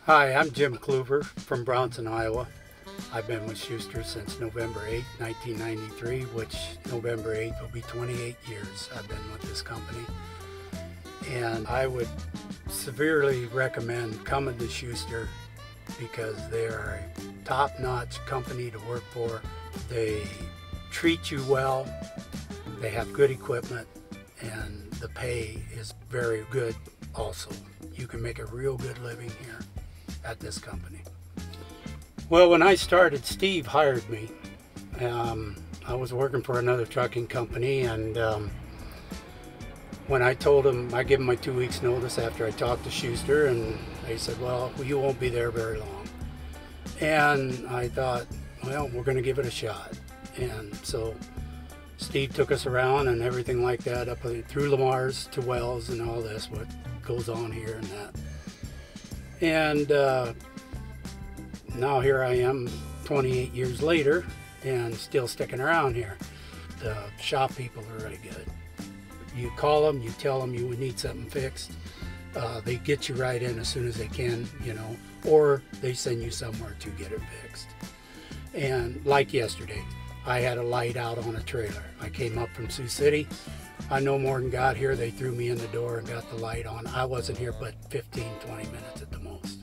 Hi, I'm Jim Kluver from Brownson, Iowa. I've been with Schuster since November 8, 1993, which November 8th will be 28 years I've been with this company. And I would severely recommend coming to Schuster because they are a top-notch company to work for. They treat you well, they have good equipment, and the pay is very good also. You can make a real good living here at this company. Well, when I started, Steve hired me. I was working for another trucking company, and when I told him, I gave him my 2 weeks notice after I talked to Schuster, and they said, well, you won't be there very long. And I thought, well, we're going to give it a shot. And so Steve took us around and everything like that, up through Lamar's to Wells and all this, what goes on here and that. And now here I am 28 years later and still sticking around here. The shop people are really good. You call them, you tell them you would need something fixed. They get you right in as soon as they can, or they send you somewhere to get it fixed. And like yesterday, I had a light out on a trailer. I came up from Sioux City. I no more than got here, they threw me in the door and got the light on. I wasn't here but 15, 20 minutes at the most.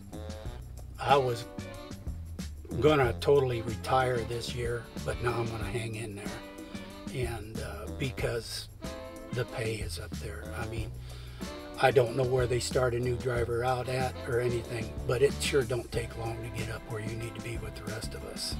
I was gonna totally retire this year, but now I'm gonna hang in there. And because the pay is up there. I mean, I don't know where they start a new driver out at or anything, but it sure don't take long to get up where you need to be with the rest of us.